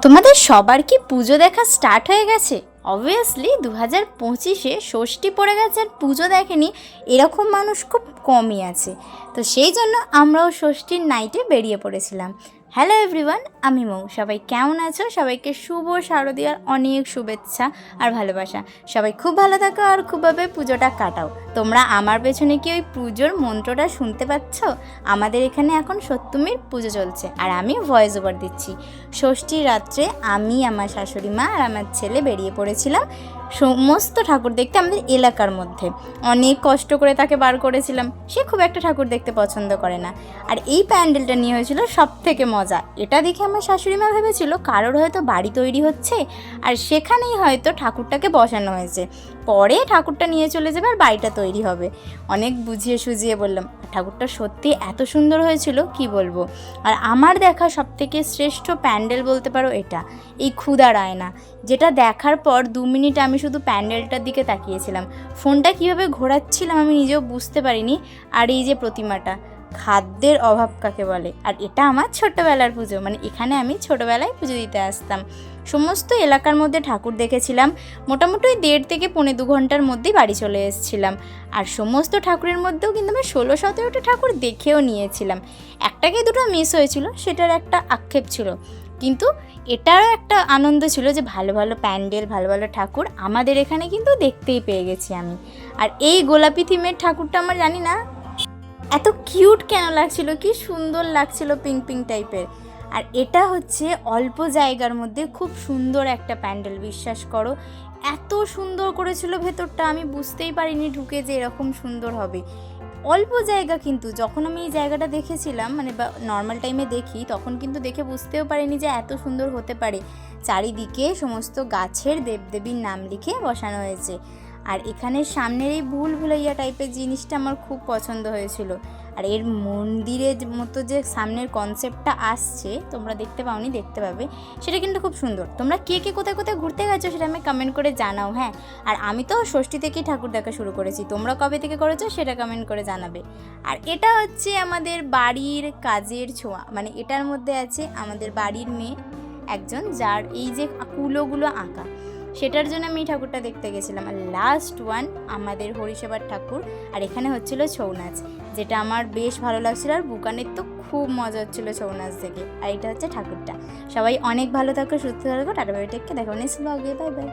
তোমাদের সবার কি পুজো দেখা স্টার্ট হয়ে গেছে? অবভিয়াসলি 2025-এ ষষ্ঠী পড়ে গেছে আর পুজো দেখেনি এরকম মানুষ খুব কমই আছে। তো সেই জন্য আমরাও ষষ্ঠীর নাইটে বেরিয়ে পড়েছিলাম। হ্যালো এভরিওয়ান, আমি মৌ। সবাই কেমন আছো? সবাইকে শুভ শারদীয়ার অনেক শুভেচ্ছা আর ভালোবাসা। সবাই খুব ভালো থাকো আর খুবভাবে পুজোটা কাটাও। তোমরা আমার পেছনে কি ওই পুজোর মন্ত্রটা শুনতে পাচ্ছ? আমাদের এখানে এখন সপ্তমীর পুজো চলছে আর আমি ভয়েস ওভার দিচ্ছি। ষষ্ঠীর রাত্রে আমি, আমার শাশুড়ি মা আর আমার ছেলে বেরিয়ে পড়েছিলাম সমস্ত ঠাকুর দেখতে আমাদের এলাকার মধ্যে। অনেক কষ্ট করে তাকে বার করেছিলাম, সে খুব একটা ঠাকুর দেখতে পছন্দ করে না। আর এই প্যান্ডেলটা নিয়ে হয়েছিল সব থেকে মজা। এটা দেখে আমার শাশুড়ি মা ভেবেছিল কারোর হয়তো বাড়ি তৈরি হচ্ছে আর সেখানেই হয়তো ঠাকুরটাকে বসানো হয়েছে, পরে ঠাকুরটা নিয়ে চলে যাবে আর বাড়িটা তৈরি হবে। অনেক বুঝিয়ে সুঝিয়ে বললাম, ঠাকুরটা সত্যি এত সুন্দর হয়েছিল কি বলবো। আর আমার দেখা সবথেকে শ্রেষ্ঠ প্যান্ডেল বলতে পারো এটা, এই ক্ষুধার আয়না, যেটা দেখার পর 2 মিনিট আমি শুধু প্যান্ডেলটার দিকে তাকিয়েছিলাম। ফোনটা কীভাবে ঘোরাচ্ছিলাম আমি নিজেও বুঝতে পারিনি। আর এই যে প্রতিমাটা, খাদ্যের অভাব কাকে বলে। আর এটা আমার ছোটোবেলার পুজো, মানে এখানে আমি ছোটোবেলায় পুজো দিতে আসতাম। সমস্ত এলাকার মধ্যে ঠাকুর দেখেছিলাম। মোটামুটি 1.5 থেকে 2.25 ঘন্টার মধ্যেই বাড়ি চলে এসেছিলাম। আর সমস্ত ঠাকুরের মধ্যেও কিন্তু আমি 16-17টা ঠাকুর দেখেও নিয়েছিলাম। একটাকে দুটো মিস হয়েছিল, সেটার একটা আক্ষেপ ছিল, কিন্তু এটারও একটা আনন্দ ছিল যে ভালো ভালো প্যান্ডেল, ভালো ভালো ঠাকুর আমাদের এখানে কিন্তু দেখতেই পেয়ে গেছি আমি। আর এই গোলাপি থিমের ঠাকুরটা আমার জানি না এত কিউট কেন লাগছিল, কি সুন্দর লাগছিল, পিঙ্ক পিঙ্ক টাইপের। আর এটা হচ্ছে অল্প জায়গার মধ্যে খুব সুন্দর একটা প্যান্ডেল, বিশ্বাস করো এত সুন্দর করেছিল ভেতরটা, আমি বুঝতেই পারিনি ঢুকে যে এরকম সুন্দর হবে। অল্প জায়গা, কিন্তু যখন আমি এই জায়গাটা দেখেছিলাম, মানে বা নর্মাল টাইমে দেখি, তখন কিন্তু দেখে বুঝতেও পারিনি যে এত সুন্দর হতে পারে। চারিদিকে সমস্ত গাছের দেবদেবীর নাম লিখে বসানো হয়েছে। আর এখানে সামনের এই ভুলভুলাইয়া টাইপের জিনিসটা আমার খুব পছন্দ হয়েছিল। আর এর মন্দিরের মতো যে সামনের কনসেপ্টটা আসছে, তোমরা দেখতে পাওনি, দেখতে পাবে, সেটা কিন্তু খুব সুন্দর। তোমরা কে কে কোথায় কোথায় ঘুরতে গেছো সেটা আমি কমেন্ট করে জানাও। হ্যাঁ, আর আমি তো ষষ্ঠী থেকেই ঠাকুর দেখা শুরু করেছি, তোমরা কবে থেকে করেছো সেটা কমেন্ট করে জানাবে। আর এটা হচ্ছে আমাদের বাড়ির কাজের ছোঁয়া, মানে এটার মধ্যে আছে আমাদের বাড়ির মেয়ে একজন, যার এই যে কুলোগুলো আঁকা, সেটার জন্য আমি এই ঠাকুরটা দেখতে গেছিলাম। আর লাস্ট ওয়ান আমাদের হরিসেবার ঠাকুর। আর এখানে হচ্ছিল ছৌ নাচ, যেটা আমার বেশ ভালো লাগছিল। আর বুকানের তো খুব মজা হচ্ছিলো ছৌ নাচ দেখে। আর এটা হচ্ছে ঠাকুরটা। সবাই অনেক ভালো থাকো, সুস্থ থাকো, টাটা বাই, টেক কেয়ার, দেখা নেক্সট ব্লগে, বাই বাই।